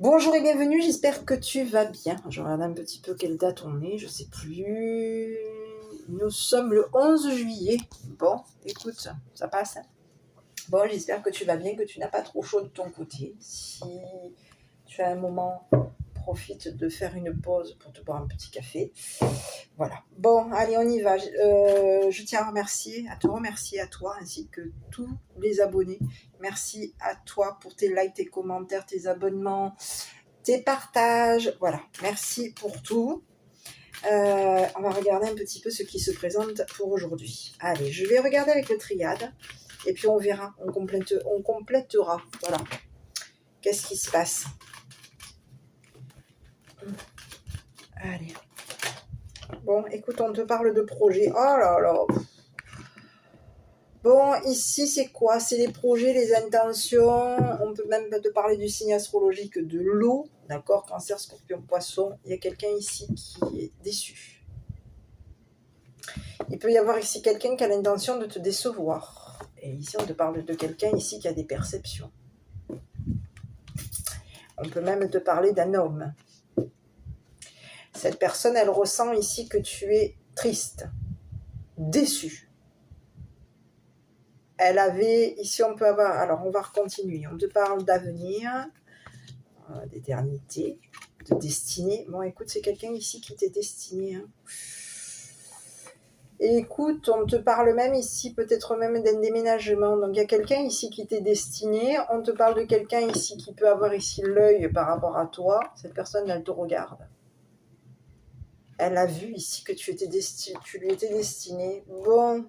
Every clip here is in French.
Bonjour et bienvenue, j'espère que tu vas bien. Je regarde un petit peu quelle date on est, je sais plus. Nous sommes le 11 juillet. Bon, écoute, ça passe. Bon, j'espère que tu vas bien, que tu n'as pas trop chaud de ton côté. Si tu as un moment, profite de faire une pause pour te boire un petit café. Voilà. Bon, allez, on y va. Je tiens à te remercier à toi, ainsi que tous les abonnés. Merci à toi pour tes likes, tes commentaires, tes abonnements, tes partages. Voilà, merci pour tout. On va regarder un petit peu ce qui se présente pour aujourd'hui. Allez, je vais regarder avec le triade, et puis on verra, on complétera. Voilà. Qu'est-ce qui se passe? Allez. Bon, écoute, on te parle de projet. Oh là là. Bon, ici, c'est quoi? C'est les projets, les intentions. On peut même te parler du signe astrologique de l'eau. D'accord? Cancer, Scorpion, Poisson. Il y a quelqu'un ici qui est déçu. Il peut y avoir ici quelqu'un qui a l'intention de te décevoir. Et ici, on te parle de quelqu'un ici qui a des perceptions. On peut même te parler d'un homme. Cette personne, elle ressent ici que tu es triste, déçu. Elle avait, ici on peut avoir, alors on va continuer, on te parle d'avenir, d'éternité, de destinée. Bon écoute, c'est quelqu'un ici qui t'est destiné. Hein. Et écoute, on te parle même ici, peut-être même d'un déménagement. Donc il y a quelqu'un ici qui t'est destiné, on te parle de quelqu'un ici qui peut avoir ici l'œil par rapport à toi. Cette personne, elle te regarde. Elle a vu ici que tu lui étais destiné. Bon...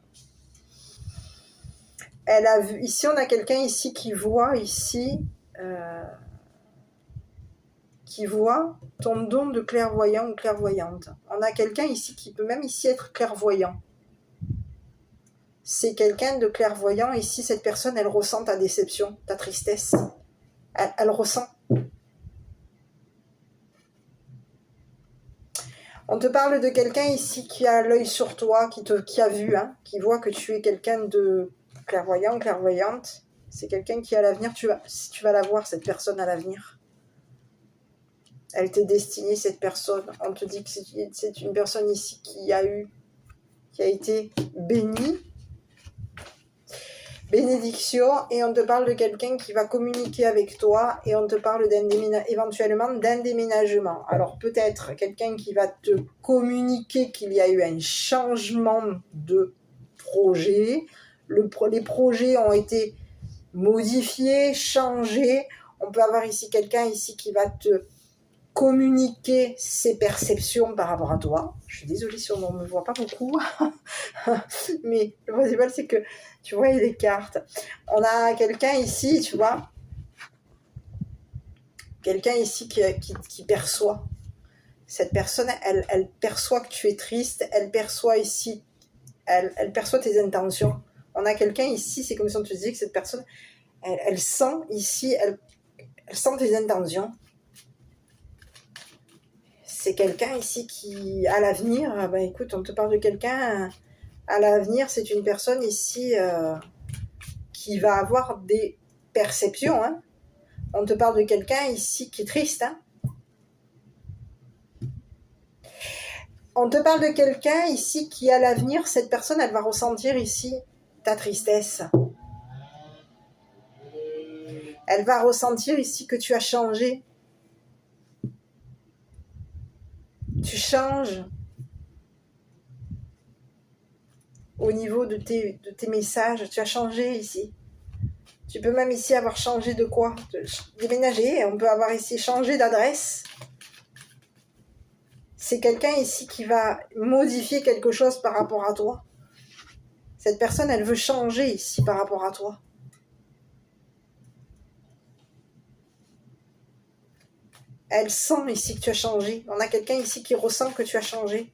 Elle a vu, ici on a quelqu'un ici qui voit ton don de clairvoyant ou clairvoyante. On a quelqu'un ici qui peut même ici être clairvoyant. C'est quelqu'un de clairvoyant. Ici, cette personne, elle ressent ta déception, ta tristesse. Elle ressent. On te parle de quelqu'un ici qui a l'œil sur toi, qui a vu, hein, qui voit que tu es quelqu'un de clairvoyant, clairvoyante. C'est quelqu'un qui a l'avenir. Tu vas la voir, cette personne à l'avenir. Elle t'est destinée, cette personne. On te dit que c'est une personne ici qui a été bénie. Bénédiction. Et on te parle de quelqu'un qui va communiquer avec toi. Et on te parle éventuellement d'un déménagement. Alors peut-être quelqu'un qui va te communiquer qu'il y a eu un changement de projet. Les projets ont été modifiés, changés. On peut avoir ici quelqu'un ici qui va te communiquer ses perceptions par rapport à toi. Je suis désolée si on ne me voit pas beaucoup, mais le principal c'est que tu vois les cartes. On a quelqu'un ici, tu vois, quelqu'un ici qui perçoit. Cette personne, elle perçoit que tu es triste, elle perçoit ici, elle perçoit tes intentions. On a quelqu'un ici, c'est comme si on te disait que cette personne, elle sent ici, elle sent tes intentions. C'est quelqu'un ici qui, à l'avenir, ben écoute, on te parle de quelqu'un, à l'avenir, c'est une personne ici qui va avoir des perceptions. Hein. On te parle de quelqu'un ici qui est triste. Hein. On te parle de quelqu'un ici qui, à l'avenir, cette personne, elle va ressentir ici ta tristesse. Elle va ressentir ici que tu as changé. Tu changes au niveau de tes messages. Tu as changé ici. Tu peux même ici avoir changé de quoi? Déménager. On peut avoir ici changé d'adresse. C'est quelqu'un ici qui va modifier quelque chose par rapport à toi. Cette personne, elle veut changer ici par rapport à toi. Elle sent ici que tu as changé. On a quelqu'un ici qui ressent que tu as changé.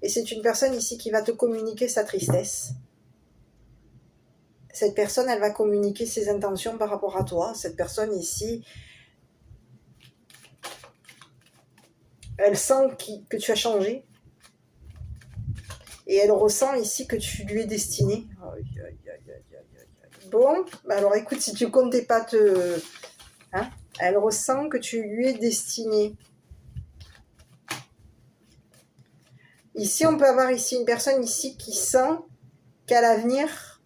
Et c'est une personne ici qui va te communiquer sa tristesse. Cette personne, elle va communiquer ses intentions par rapport à toi. Cette personne ici, elle sent que tu as changé. Et elle ressent ici que tu lui es destiné. Bon, alors écoute, si tu comptais pas te... Hein, Elle ressent que tu lui es destiné. Ici, on peut avoir ici une personne ici qui sent qu'à l'avenir,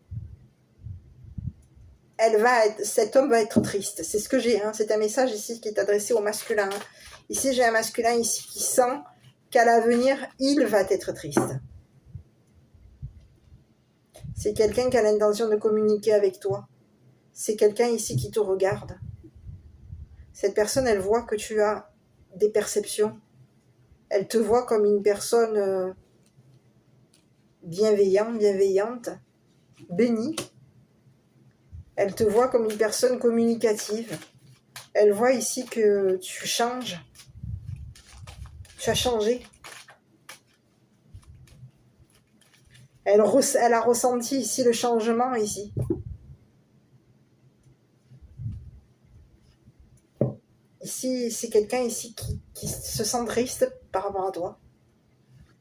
cet homme va être triste. C'est ce que j'ai. Hein. C'est un message ici qui est adressé au masculin. Hein. Ici, j'ai un masculin ici qui sent qu'à l'avenir, il va être triste. C'est quelqu'un qui a l'intention de communiquer avec toi. C'est quelqu'un ici qui te regarde. Cette personne, elle voit que tu as des perceptions. Elle te voit comme une personne bienveillante, bénie. Elle te voit comme une personne communicative. Elle voit ici que tu changes. Tu as changé. Elle a ressenti ici le changement ici. Ici, c'est quelqu'un ici qui se sent triste par rapport à toi.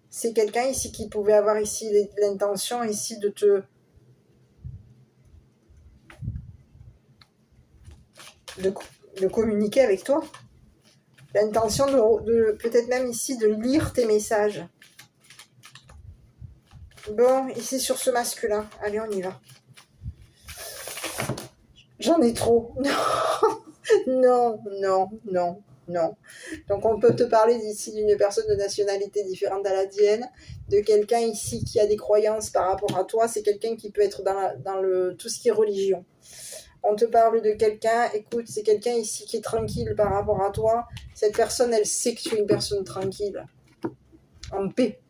C'est quelqu'un ici qui pouvait avoir ici l'intention ici de communiquer avec toi. L'intention de peut-être même ici de lire tes messages. Bon, ici sur ce masculin. Allez, on y va. J'en ai trop. Non. Donc on peut te parler d'ici d'une personne de nationalité différente à la tienne, de quelqu'un ici qui a des croyances par rapport à toi. C'est quelqu'un qui peut être dans tout ce qui est religion. On te parle de quelqu'un, écoute, c'est quelqu'un ici qui est tranquille par rapport à toi. Cette personne, elle sait que tu es une personne tranquille, en paix.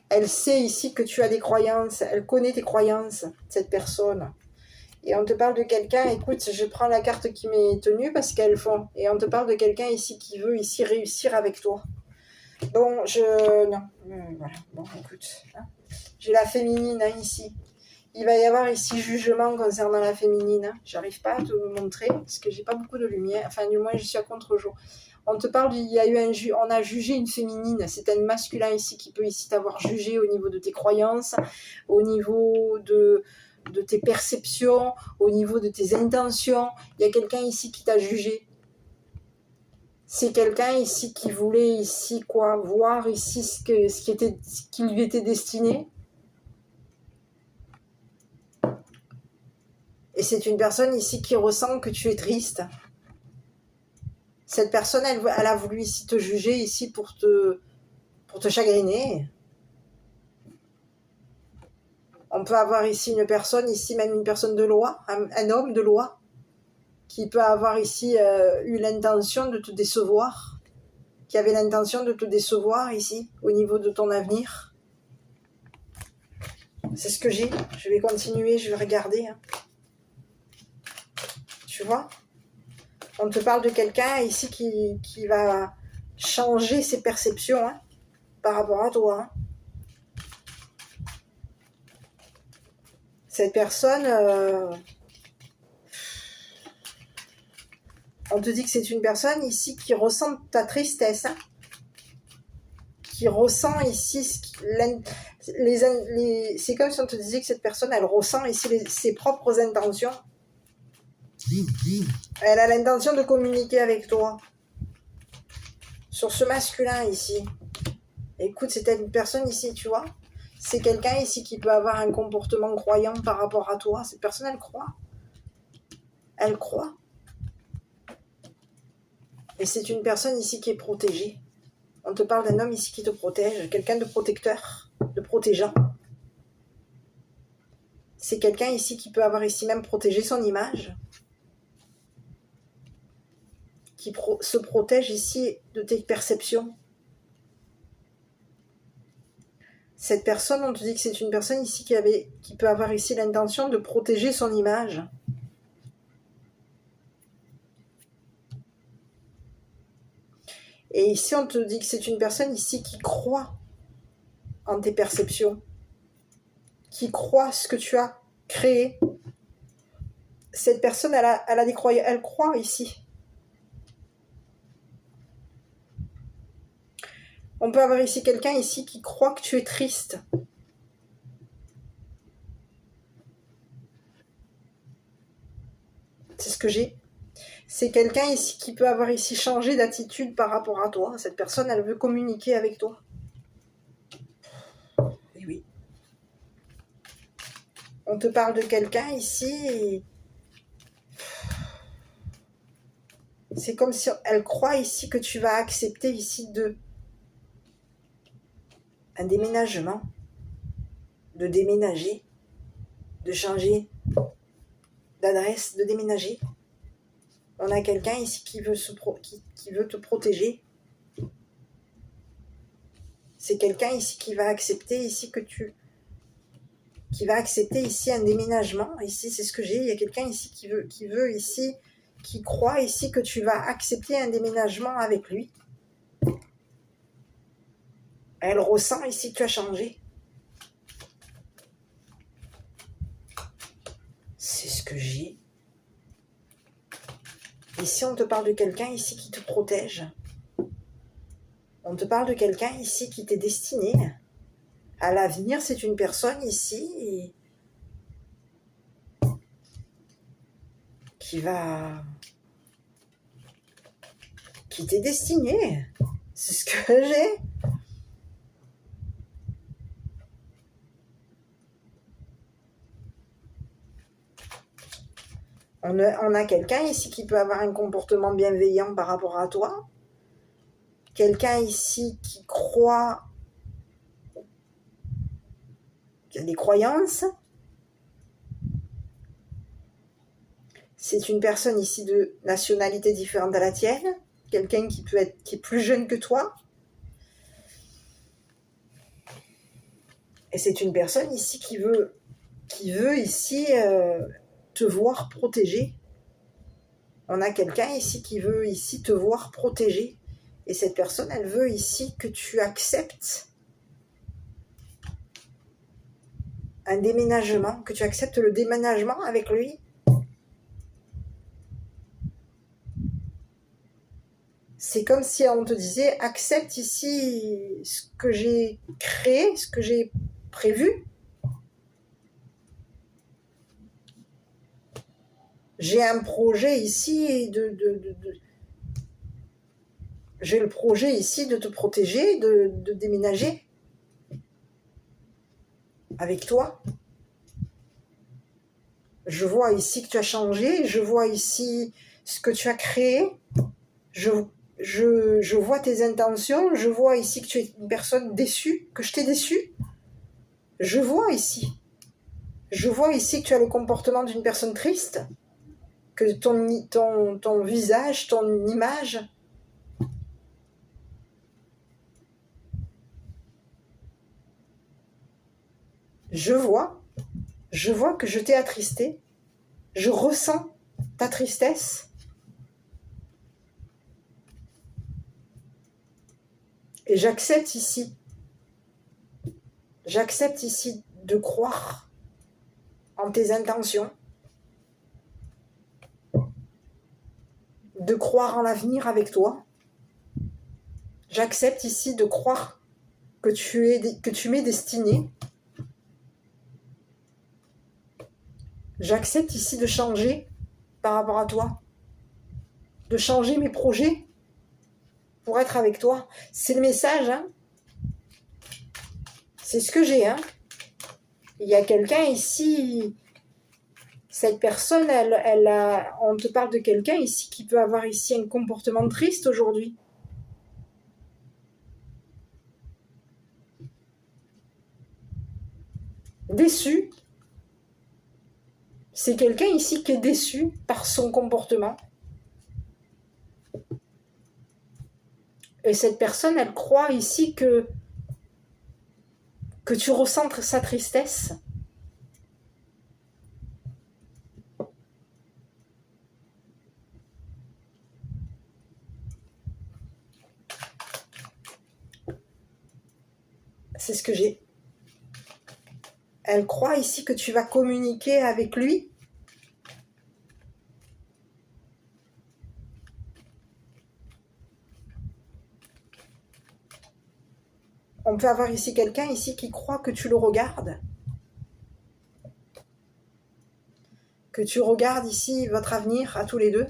Elle sait ici que tu as des croyances, elle connaît tes croyances, cette personne. Et on te parle de quelqu'un, écoute, je prends la carte qui m'est tenue parce qu'elles font. Et on te parle de quelqu'un ici qui veut ici réussir avec toi. Bon, non, voilà, bon, écoute. Hein. J'ai la féminine hein, ici. Il va y avoir ici jugement concernant la féminine. Hein. J'arrive pas à te montrer parce que j'ai pas beaucoup de lumière. Enfin, du moins, je suis à contre-jour. On te parle, on a jugé une féminine. C'est un masculin ici qui peut ici t'avoir jugé au niveau de tes croyances, au niveau de tes perceptions, au niveau de tes intentions. Il y a quelqu'un ici qui t'a jugé. C'est quelqu'un ici qui voulait ici voir ici ce qui lui était destiné. Et c'est une personne ici qui ressent que tu es triste. Cette personne, elle a voulu ici te juger ici pour te chagriner. On peut avoir ici une personne, ici même une personne de loi, un homme de loi, qui peut avoir ici eu l'intention de te décevoir, qui avait l'intention de te décevoir ici, au niveau de ton avenir. C'est ce que j'ai. Je vais continuer, je vais regarder. Hein. Tu vois ? On te parle de quelqu'un ici qui va changer ses perceptions hein, par rapport à toi. Hein. Cette personne, on te dit que c'est une personne ici qui ressent ta tristesse, hein, qui ressent ici c'est comme si on te disait que cette personne, elle ressent ici ses propres intentions. Elle a l'intention de communiquer avec toi. Sur ce masculin ici. Écoute, c'est une personne ici, tu vois. C'est quelqu'un ici qui peut avoir un comportement croyant par rapport à toi. Cette personne, elle croit. Elle croit. Et c'est une personne ici qui est protégée. On te parle d'un homme ici qui te protège. Quelqu'un de protecteur, de protégeant. C'est quelqu'un ici qui peut avoir ici même protégé son image. Qui se protège ici de tes perceptions. Cette personne, on te dit que c'est une personne ici qui peut avoir ici l'intention de protéger son image. Et ici, on te dit que c'est une personne ici qui croit en tes perceptions, qui croit ce que tu as créé. Cette personne, elle a des croyances, elle croit ici. On peut avoir ici quelqu'un ici qui croit que tu es triste. C'est ce que j'ai. C'est quelqu'un ici qui peut avoir ici changé d'attitude par rapport à toi. Cette personne, elle veut communiquer avec toi. Et oui. On te parle de quelqu'un ici et c'est comme si elle croit ici que tu vas accepter ici un déménagement, de déménager, de changer d'adresse, de déménager. On a quelqu'un ici qui veut, qui veut te protéger. C'est quelqu'un ici qui va accepter ici qui va accepter ici un déménagement. Ici, c'est ce que j'ai. Il y a quelqu'un ici qui veut ici, qui croit ici que tu vas accepter un déménagement avec lui. Elle ressent ici que tu as changé. C'est ce que j'ai. Ici, on te parle de quelqu'un ici qui te protège. On te parle de quelqu'un ici qui t'est destiné. À l'avenir, c'est une personne ici qui t'est destinée. C'est ce que j'ai. On a quelqu'un ici qui peut avoir un comportement bienveillant par rapport à toi. Quelqu'un ici qui croit, qui a des croyances. C'est une personne ici de nationalité différente à la tienne. Quelqu'un qui est plus jeune que toi. Et c'est une personne ici qui veut ici te voir protégé. On a quelqu'un ici qui veut ici te voir protégé. Et cette personne, elle veut ici que tu acceptes un déménagement, que tu acceptes le déménagement avec lui. C'est comme si on te disait, accepte ici ce que j'ai créé, ce que j'ai prévu. J'ai un projet ici j'ai le projet ici de te protéger, de déménager avec toi. Je vois ici que tu as changé, je vois ici ce que tu as créé, je vois tes intentions, je vois ici que tu es une personne déçue, que je t'ai déçue. Je vois ici que tu as le comportement d'une personne triste, que ton visage, ton image, je vois que je t'ai attristé, je ressens ta tristesse. Et j'accepte ici de croire en tes intentions, de croire en l'avenir avec toi. J'accepte ici de croire que tu m'es destiné. J'accepte ici de changer par rapport à toi, de changer mes projets pour être avec toi. C'est le message, hein. C'est ce que j'ai, hein. Il y a quelqu'un ici, cette personne, on te parle de quelqu'un ici qui peut avoir ici un comportement triste aujourd'hui. Déçu. C'est quelqu'un ici qui est déçu par son comportement. Et cette personne, elle croit ici que tu ressens sa tristesse. C'est ce que j'ai. Elle croit ici que tu vas communiquer avec lui. On peut avoir ici quelqu'un ici qui croit que tu le regardes. que tu regardes ici votre avenir à tous les deux,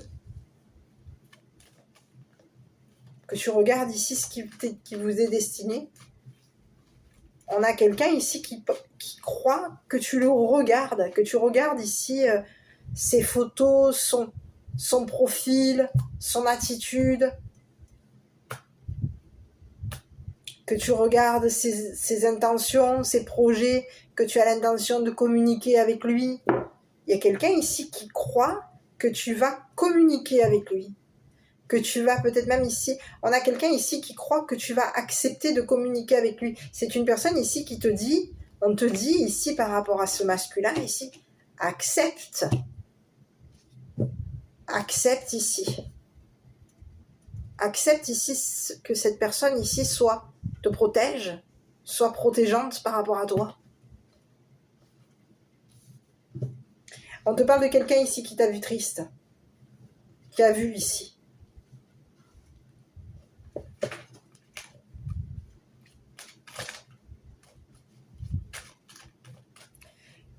que tu regardes ici ce qui vous est destiné. On a quelqu'un ici qui croit que tu le regardes, que tu regardes ici ses photos, son profil, son attitude, que tu regardes ses intentions, ses projets, que tu as l'intention de communiquer avec lui. Il y a quelqu'un ici qui croit que tu vas communiquer avec lui, que tu vas peut-être même ici, on a quelqu'un ici qui croit que tu vas accepter de communiquer avec lui. C'est une personne ici qui te dit, on te dit ici par rapport à ce masculin ici, accepte ici. Accepte ici que cette personne ici te protège, soit protégeante par rapport à toi. On te parle de quelqu'un ici qui t'a vu triste, qui a vu ici.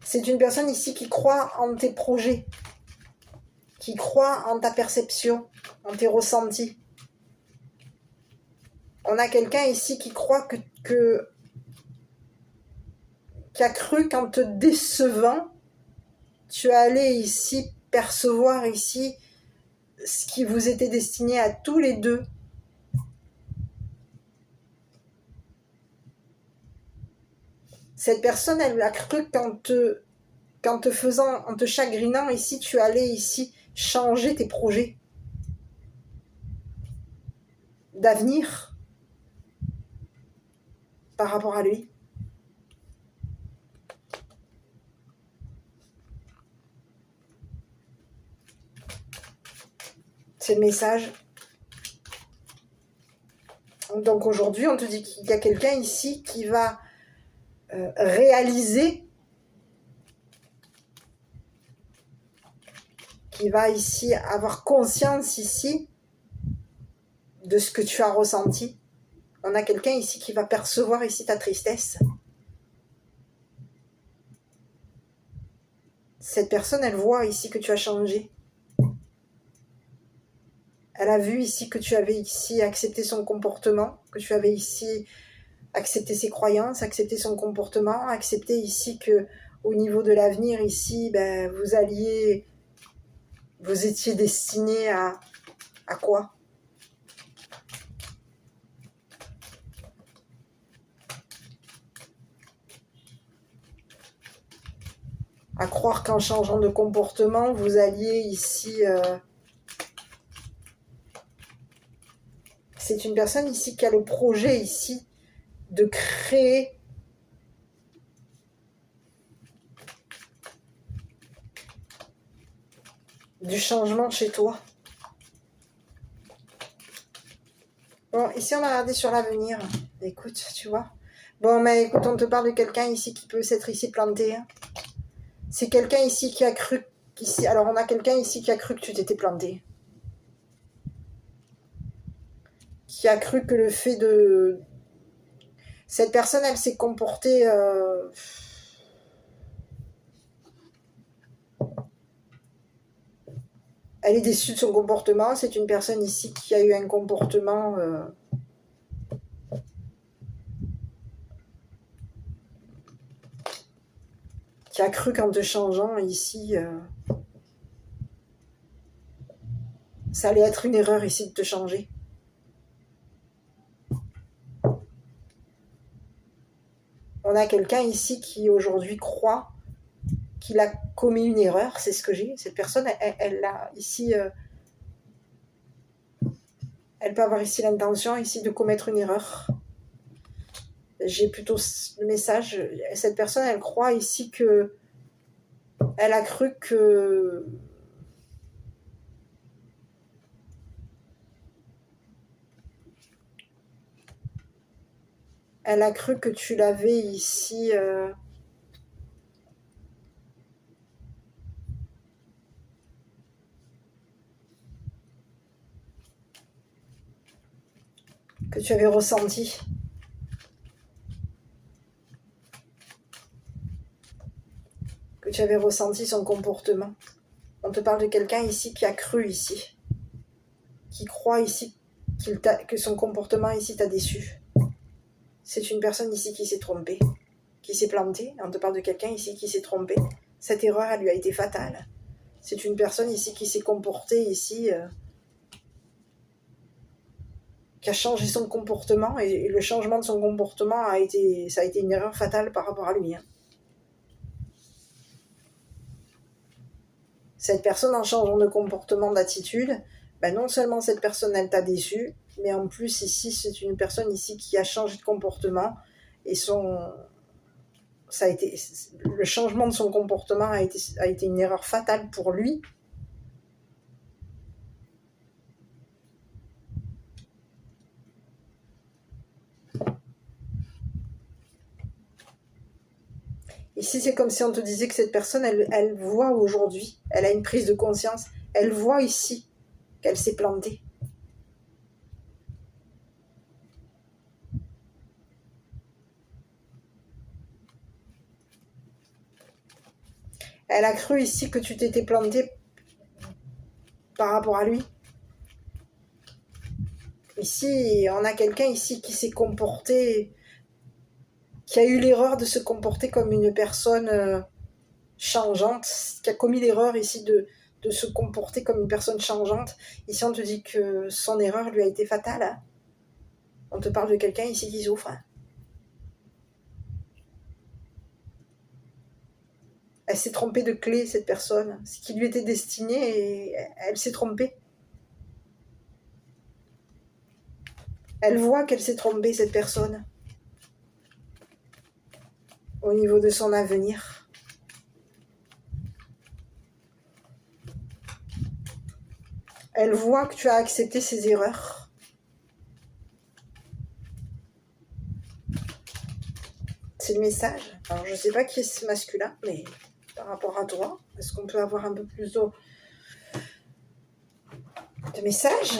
C'est une personne ici qui croit en tes projets, qui croit en ta perception, en tes ressentis. On a quelqu'un ici qui croit qui a cru qu'en te décevant, tu allais ici percevoir ici ce qui vous était destiné à tous les deux. Cette personne, elle a cru qu'en te chagrinant ici, tu allais ici changer tes projets d'avenir par rapport à lui. C'est le message. Donc aujourd'hui, on te dit qu'il y a quelqu'un ici qui va réaliser, qui va ici avoir conscience ici de ce que tu as ressenti. On a quelqu'un ici qui va percevoir ici ta tristesse. Cette personne, elle voit ici que tu as changé. Elle a vu ici que tu avais ici accepté son comportement, que tu avais ici accepté ses croyances, accepté son comportement, accepté ici que au niveau de l'avenir ici, vous étiez destiné à quoi? À croire qu'en changeant de comportement, vous alliez ici... C'est une personne ici qui a le projet ici de créer du changement chez toi. Bon, ici on a regardé sur l'avenir. Écoute, tu vois. Bon, mais écoute, on te parle de quelqu'un ici qui peut s'être ici planté. Hein. C'est quelqu'un ici qui a cru... Alors on a quelqu'un ici qui a cru que tu t'étais planté. Qui a cru que le fait de... Cette personne, elle s'est comportée... Elle est déçue de son comportement. C'est une personne ici qui a eu un comportement... qui a cru qu'en te changeant ici... ça allait être une erreur ici de te changer. On a quelqu'un ici qui aujourd'hui croit qu'il a commis une erreur, c'est ce que j'ai. Cette personne, elle a ici... elle peut avoir ici l'intention ici de commettre une erreur. J'ai plutôt le message. Cette personne, elle croit ici que... Elle a cru que... Elle a cru que tu l'avais ici... que tu avais ressenti. Que tu avais ressenti son comportement. On te parle de quelqu'un ici qui a cru ici, qui croit ici que son comportement ici t'a déçu. C'est une personne ici qui s'est trompée, qui s'est plantée. On te parle de quelqu'un ici qui s'est trompé. Cette erreur, elle lui a été fatale. C'est une personne ici qui s'est comportée ici, qui a changé son comportement, et le changement de son comportement ça a été une erreur fatale par rapport à lui. Hein. Cette personne, en changeant de comportement, d'attitude, ben non seulement cette personne, elle t'a déçu, mais en plus, ici, c'est une personne ici qui a changé de comportement, et le changement de son comportement a été une erreur fatale pour lui. Ici, c'est comme si on te disait que cette personne, elle voit aujourd'hui, elle a une prise de conscience, elle voit ici qu'elle s'est plantée. Elle a cru ici que tu t'étais planté par rapport à lui. Ici, on a quelqu'un ici qui s'est comporté, qui a eu l'erreur de se comporter comme une personne changeante, qui a commis l'erreur ici de se comporter comme une personne changeante. Ici, on te dit que son erreur lui a été fatale. Hein. On te parle de quelqu'un ici qui souffre. Hein. Elle s'est trompée de clé, cette personne. Ce qui lui était destiné, et elle s'est trompée. Elle voit qu'elle s'est trompée, cette personne, au niveau de son avenir. Elle voit que tu as accepté ses erreurs. C'est le message. Alors, je ne sais pas qui est ce masculin, mais par rapport à toi, est-ce qu'on peut avoir un peu plus de messages?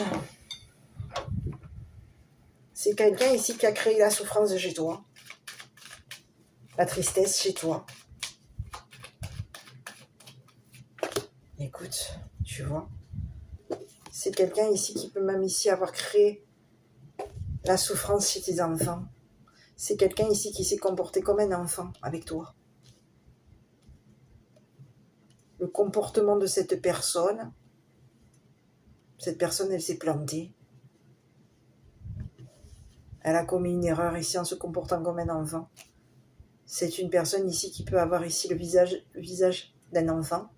C'est quelqu'un ici qui a créé la souffrance chez toi, la tristesse chez toi. Écoute, tu vois, c'est quelqu'un ici qui peut même ici avoir créé la souffrance chez tes enfants. C'est quelqu'un ici qui s'est comporté comme un enfant avec toi. Le comportement de cette personne, elle s'est plantée. Elle a commis une erreur ici en se comportant comme un enfant. C'est une personne ici qui peut avoir ici le visage d'un enfant.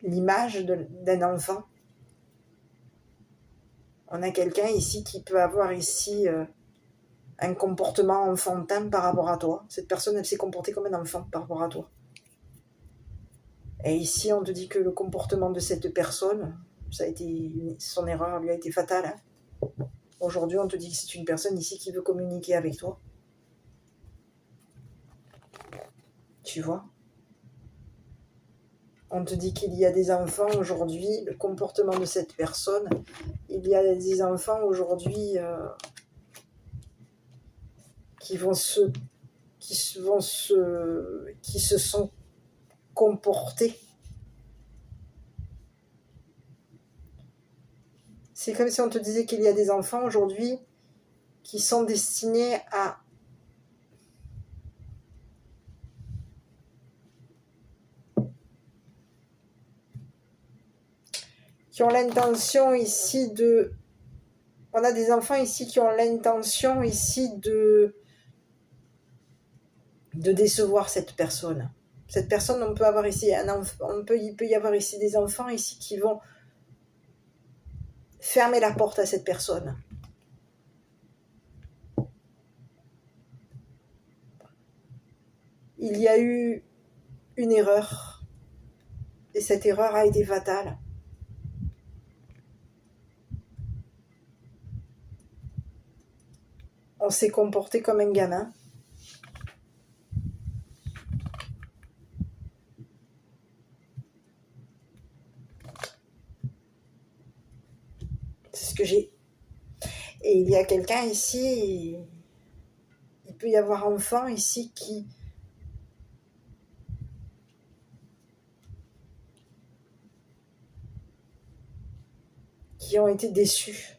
L'image d'un enfant. On a quelqu'un ici qui peut avoir ici un comportement enfantin par rapport à toi. Cette personne, elle s'est comportée comme un enfant par rapport à toi. Et ici, on te dit que le comportement de cette personne, son erreur lui a été fatale. Hein. Aujourd'hui, on te dit que c'est une personne ici qui veut communiquer avec toi. Tu vois ? On te dit qu'il y a des enfants aujourd'hui, le comportement de cette personne, il y a des enfants aujourd'hui qui se sont comportés. C'est comme si on te disait qu'il y a des enfants aujourd'hui qui sont destinés à qui ont l'intention ici de... On a des enfants ici qui ont l'intention ici de décevoir cette personne. Cette personne, on peut avoir ici il peut y avoir ici des enfants ici qui vont fermer la porte à cette personne. Il y a eu une erreur et cette erreur a été fatale. On s'est comporté comme un gamin. C'est ce que j'ai. Et il y a quelqu'un ici, il peut y avoir enfant ici qui qui ont été déçus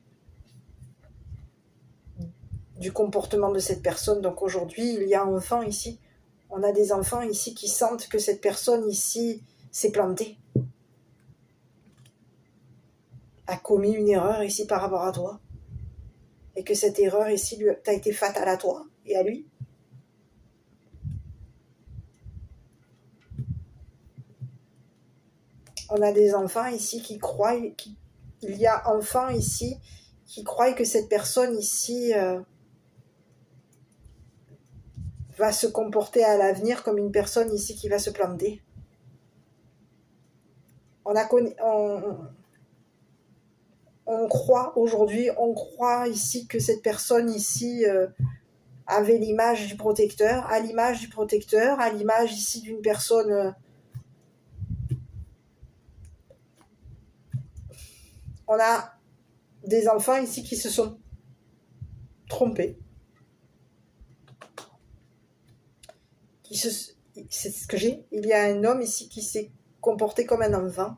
du comportement de cette personne. Donc aujourd'hui, il y a un enfant ici. On a des enfants ici qui sentent que cette personne ici s'est plantée, a commis une erreur ici par rapport à toi. Et que cette erreur ici t'a été fatale à toi et à lui. On a des enfants ici qui croient, il y a enfants ici qui croient que cette personne ici va se comporter à l'avenir comme une personne ici qui va se planter. On croit aujourd'hui, on croit ici que cette personne ici avait l'image du protecteur, à l'image du protecteur, à l'image ici d'une personne. On a des enfants ici qui se sont trompés. C'est ce que j'ai. Il y a un homme ici qui s'est comporté comme un enfant.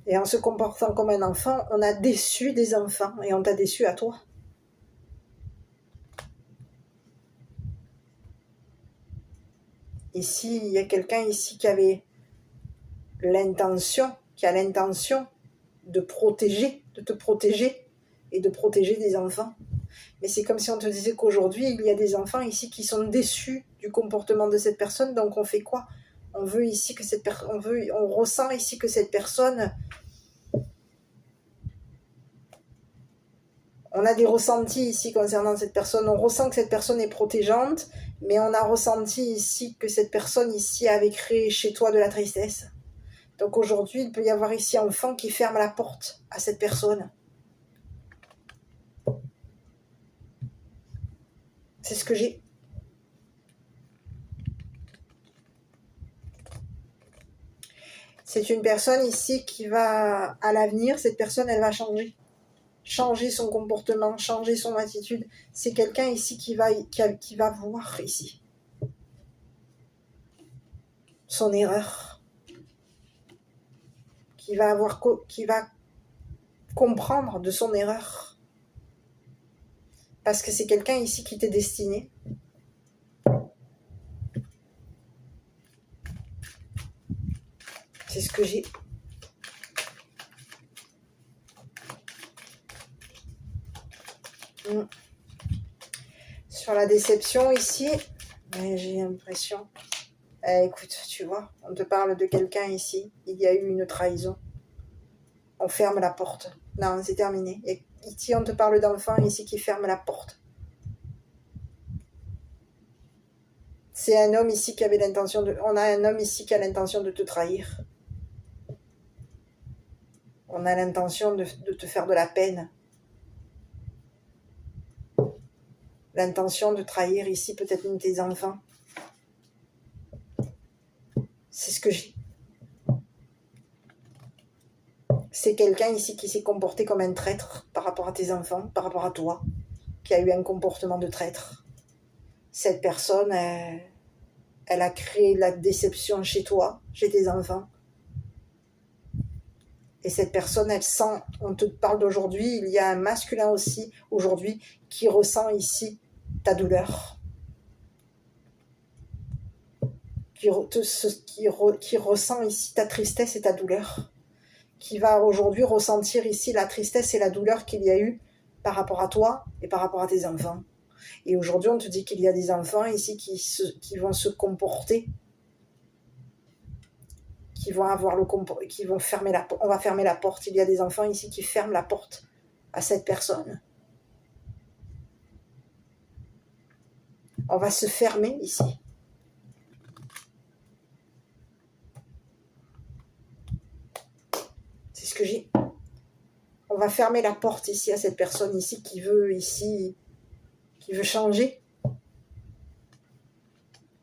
Et en se comportant comme un enfant, on a déçu des enfants et on t'a déçu à toi. Ici, il y a quelqu'un ici qui avait l'intention, qui a l'intention de protéger, de te protéger et de protéger des enfants. Mais c'est comme si on te disait qu'aujourd'hui, il y a des enfants ici qui sont déçus du comportement de cette personne. Donc on fait quoi? On veut ici que cette personne, on ressent ici que cette personne, on a des ressentis ici concernant cette personne. On ressent que cette personne est protégeante, mais on a ressenti ici que cette personne ici avait créé chez toi de la tristesse. Donc aujourd'hui, il peut y avoir ici un enfant qui ferme la porte à cette personne. C'est ce que j'ai. C'est une personne ici qui va, à l'avenir, cette personne, elle va changer. Changer son comportement, changer son attitude. C'est quelqu'un ici qui va voir ici son erreur. Qui va comprendre de son erreur. Parce que c'est quelqu'un ici qui t'est destiné. C'est ce que j'ai. Sur la déception ici, j'ai l'impression. Écoute, tu vois, on te parle de quelqu'un ici. Il y a eu une trahison. On ferme la porte. Non, c'est terminé. Et ici, on te parle d'enfants ici qui ferment la porte. C'est un homme ici qui avait l'intention de... On a un homme ici qui a l'intention de te trahir. On a l'intention de te faire de la peine. L'intention de trahir ici peut-être une de tes enfants. C'est ce que j'ai. C'est quelqu'un ici qui s'est comporté comme un traître par rapport à tes enfants, par rapport à toi, qui a eu un comportement de traître. Cette personne, elle a créé la déception chez toi, chez tes enfants. Et cette personne, elle sent, on te parle d'aujourd'hui, il y a un masculin aussi, aujourd'hui, qui ressent ici ta douleur. Qui ressent ici ta tristesse et ta douleur. Qui va aujourd'hui ressentir ici la tristesse et la douleur qu'il y a eu par rapport à toi et par rapport à tes enfants. Et aujourd'hui, on te dit qu'il y a des enfants ici qui vont se comporter, qui vont fermer on va fermer la porte. Il y a des enfants ici qui ferment la porte à cette personne. On va se fermer ici. C'est ce que j'ai. On va fermer la porte ici à cette personne ici qui veut changer,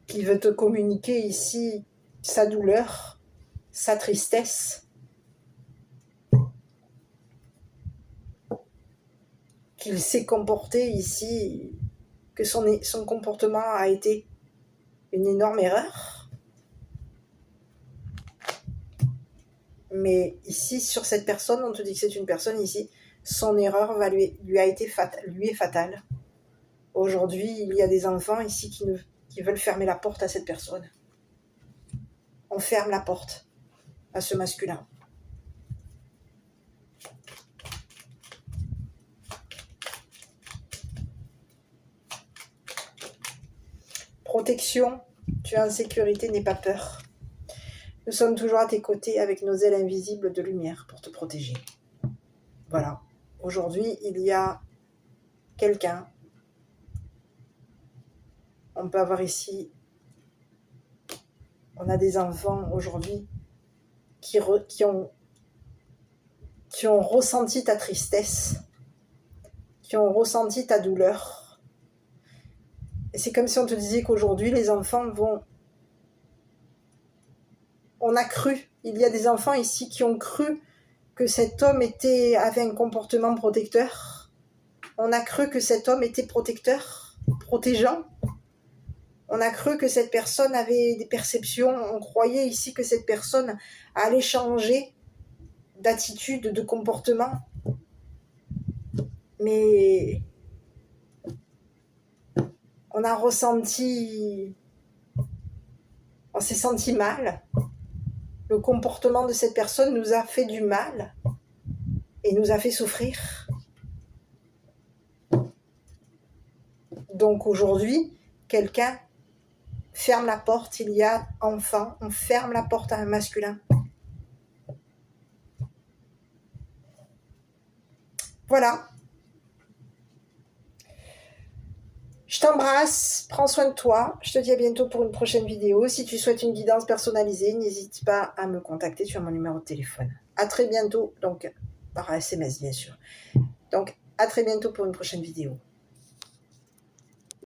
qui veut te communiquer ici sa douleur, sa tristesse, qu'il s'est comporté ici, que son comportement a été une énorme erreur. Mais ici, sur cette personne, on te dit que c'est une personne ici, son erreur lui est fatale. Aujourd'hui, il y a des enfants ici qui veulent fermer la porte à cette personne. On ferme la porte à ce masculin. Protection, tu es en sécurité, n'aie pas peur. Nous sommes toujours à tes côtés avec nos ailes invisibles de lumière pour te protéger. Voilà. Aujourd'hui, il y a quelqu'un. On peut avoir ici, on a des enfants aujourd'hui qui ont ressenti ta tristesse, qui ont ressenti ta douleur. Et c'est comme si on te disait qu'aujourd'hui, les enfants vont... On a cru, il y a des enfants ici qui ont cru que cet homme avait un comportement protecteur. On a cru que cet homme était protecteur, protégeant. On a cru que cette personne avait des perceptions. On croyait ici que cette personne allait changer d'attitude, de comportement. Mais on a ressenti... On s'est senti mal. Le comportement de cette personne nous a fait du mal et nous a fait souffrir. Donc aujourd'hui, quelqu'un ferme la porte, il y a enfant, on ferme la porte à un masculin. Voilà. Je t'embrasse, prends soin de toi, je te dis à bientôt pour une prochaine vidéo. Si tu souhaites une guidance personnalisée, n'hésite pas à me contacter sur mon numéro de téléphone. À très bientôt, donc par SMS bien sûr. Donc à très bientôt pour une prochaine vidéo.